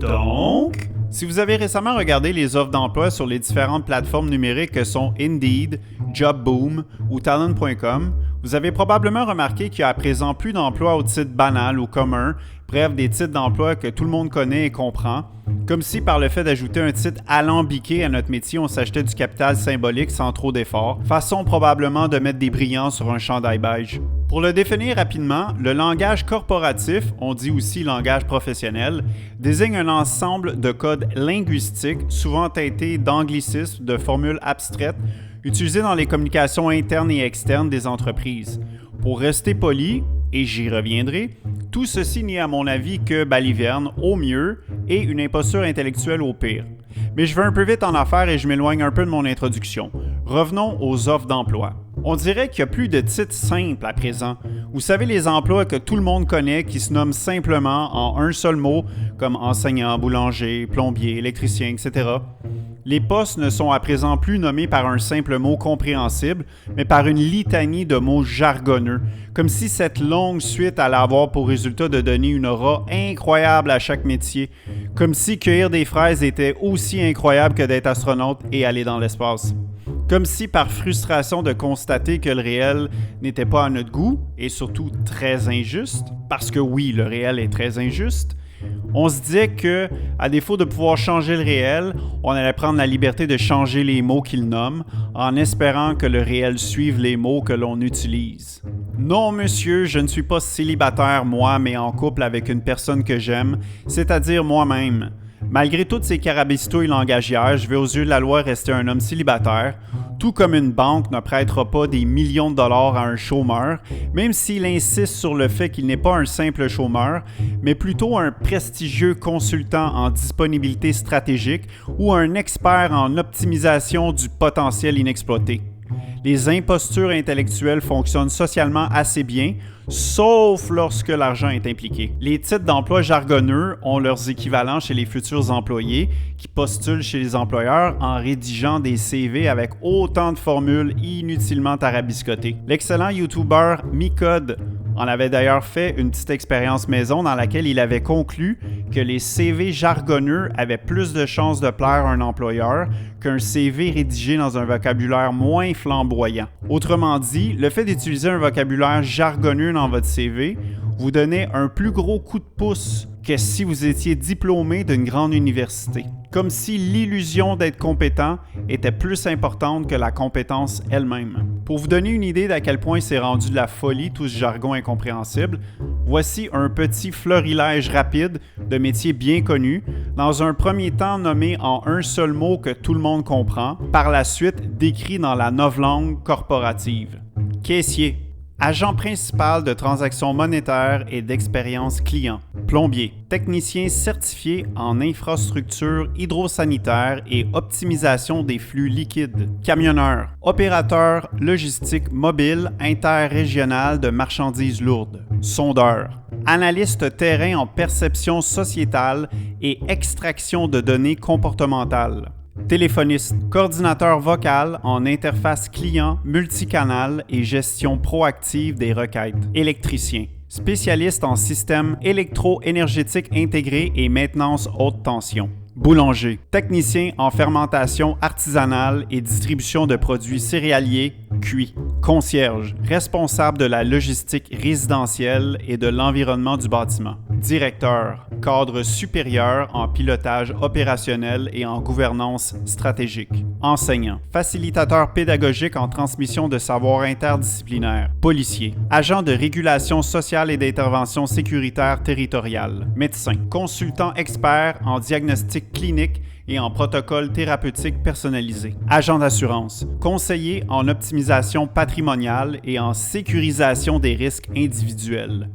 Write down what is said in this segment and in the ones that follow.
Donc, si vous avez récemment regardé les offres d'emploi sur les différentes plateformes numériques que sont Indeed, JobBoom ou Talent.com, vous avez probablement remarqué qu'il y a à présent plus d'emplois au titre banal ou commun, bref, des titres d'emploi que tout le monde connaît et comprend, comme si par le fait d'ajouter un titre alambiqué à notre métier, on s'achetait du capital symbolique sans trop d'efforts, façon probablement de mettre des brillants sur un chandail beige. Pour le définir rapidement, le langage corporatif, on dit aussi langage professionnel, désigne un ensemble de codes linguistiques, souvent teintés d'anglicismes, de formules abstraites, utilisées dans les communications internes et externes des entreprises. Pour rester poli, et j'y reviendrai, tout ceci n'est à mon avis que baliverne au mieux et une imposture intellectuelle au pire. Mais je vais un peu vite en affaires et je m'éloigne un peu de mon introduction. Revenons aux offres d'emploi. On dirait qu'il y a plus de titres simples à présent. Vous savez, les emplois que tout le monde connaît qui se nomment simplement en un seul mot, comme enseignant, boulanger, plombier, électricien, etc. Les postes ne sont à présent plus nommés par un simple mot compréhensible, mais par une litanie de mots jargonneux, comme si cette longue suite allait avoir pour résultat de donner une aura incroyable à chaque métier, comme si cueillir des fraises était aussi incroyable que d'être astronaute et aller dans l'espace. Comme si par frustration de constater que le réel n'était pas à notre goût, et surtout très injuste, parce que oui, le réel est très injuste, on se disait que, à défaut de pouvoir changer le réel, on allait prendre la liberté de changer les mots qu'il nomme, en espérant que le réel suive les mots que l'on utilise. Non, monsieur, je ne suis pas célibataire, moi, mais en couple avec une personne que j'aime, c'est-à-dire moi-même. Malgré toutes ces carabistouilles langagières, je vais aux yeux de la loi rester un homme célibataire, tout comme une banque ne prêtera pas des millions de dollars à un chômeur, même s'il insiste sur le fait qu'il n'est pas un simple chômeur, mais plutôt un prestigieux consultant en disponibilité stratégique ou un expert en optimisation du potentiel inexploité. Les impostures intellectuelles fonctionnent socialement assez bien, sauf lorsque l'argent est impliqué. Les titres d'emploi jargonneux ont leurs équivalents chez les futurs employés qui postulent chez les employeurs en rédigeant des CV avec autant de formules inutilement tarabiscotées. L'excellent YouTuber Micode en avait d'ailleurs fait une petite expérience maison dans laquelle il avait conclu que les CV jargonneux avaient plus de chances de plaire à un employeur qu'un CV rédigé dans un vocabulaire moins flamboyant. Autrement dit, le fait d'utiliser un vocabulaire jargonneux dans votre CV vous donnait un plus gros coup de pouce que si vous étiez diplômé d'une grande université. Comme si l'illusion d'être compétent était plus importante que la compétence elle-même. Pour vous donner une idée d'à quel point c'est rendu de la folie tout ce jargon incompréhensible, voici un petit florilège rapide de métiers bien connus, dans un premier temps nommé en un seul mot que tout le monde comprend, par la suite décrit dans la novlangue corporative. Caissier. Agent principal de transactions monétaires et d'expérience client. Plombier. Technicien certifié en infrastructure hydrosanitaire et optimisation des flux liquides. Camionneur. Opérateur logistique mobile interrégional de marchandises lourdes. Sondeur. Analyste terrain en perception sociétale et extraction de données comportementales. Téléphoniste, coordinateur vocal en interface client, multicanal et gestion proactive des requêtes. Électricien, spécialiste en système électro-énergétique intégré et maintenance haute tension. Boulanger, technicien en fermentation artisanale et distribution de produits céréaliers cuits. Concierge, responsable de la logistique résidentielle et de l'environnement du bâtiment. Directeur, cadre supérieur en pilotage opérationnel et en gouvernance stratégique. Enseignant, facilitateur pédagogique en transmission de savoir interdisciplinaire. Policier, agent de régulation sociale et d'intervention sécuritaire territoriale. Médecin, consultant expert en diagnostic clinique et en protocole thérapeutique personnalisé. Agent d'assurance, conseiller en optimisation patrimoniale et en sécurisation des risques individuels.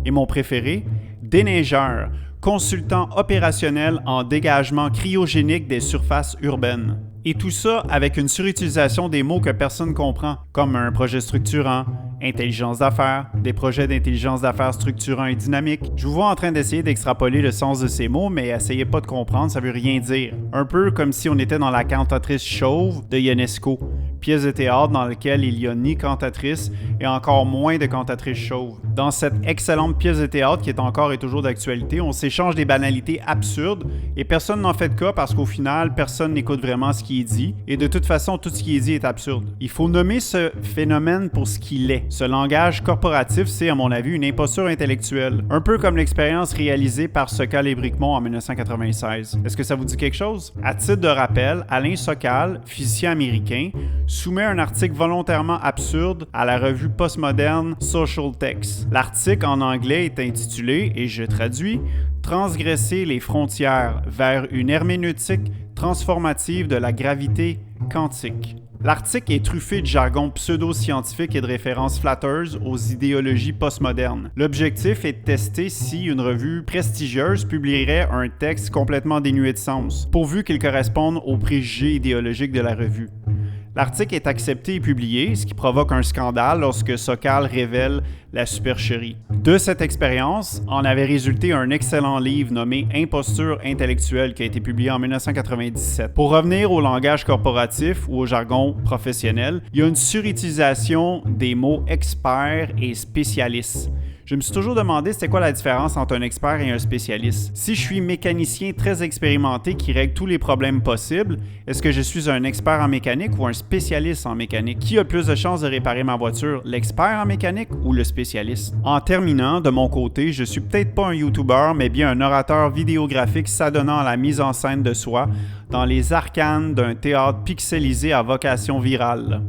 Et mon préféré, déneigeur, consultant opérationnel en dégagement cryogénique des surfaces urbaines. Et tout ça avec une surutilisation des mots que personne comprend, comme un projet structurant, intelligence d'affaires, des projets d'intelligence d'affaires structurants et dynamiques. Je vous vois en train d'essayer d'extrapoler le sens de ces mots, mais essayez pas de comprendre, ça veut rien dire. Un peu comme si on était dans la cantatrice chauve de Ionesco. pièce de théâtre dans laquelle il n'y a ni cantatrice et encore moins de cantatrice chauve. Dans cette excellente pièce de théâtre qui est encore et toujours d'actualité, on s'échange des banalités absurdes et personne n'en fait de cas parce qu'au final, personne n'écoute vraiment ce qui est dit et de toute façon, tout ce qui est dit est absurde. Il faut nommer ce phénomène pour ce qu'il est. Ce langage corporatif, c'est à mon avis une imposture intellectuelle, un peu comme l'expérience réalisée par Sokal et Bricmont en 1996. Est-ce que ça vous dit quelque chose? À titre de rappel, Alain Sokal, physicien américain, soumet un article volontairement absurde à la revue postmoderne Social Text. L'article en anglais est intitulé, et je traduis, « Transgresser les frontières vers une herméneutique transformative de la gravité quantique ». L'article est truffé de jargon pseudo-scientifique et de références flatteuses aux idéologies postmodernes. L'objectif est de tester si une revue prestigieuse publierait un texte complètement dénué de sens, pourvu qu'il corresponde aux préjugés idéologiques de la revue. L'article est accepté et publié, ce qui provoque un scandale lorsque Sokal révèle la supercherie. De cette expérience, en avait résulté un excellent livre nommé Imposture intellectuelle qui a été publié en 1997. Pour revenir au langage corporatif ou au jargon professionnel, il y a une surutilisation des mots expert et spécialiste. Je me suis toujours demandé c'était quoi la différence entre un expert et un spécialiste. Si je suis mécanicien très expérimenté qui règle tous les problèmes possibles, est-ce que je suis un expert en mécanique ou un spécialiste en mécanique? Qui a le plus de chances de réparer ma voiture, l'expert en mécanique ou le spécialiste? En terminant, de mon côté, je suis peut-être pas un YouTuber, mais bien un orateur vidéographique s'adonnant à la mise en scène de soi dans les arcanes d'un théâtre pixelisé à vocation virale.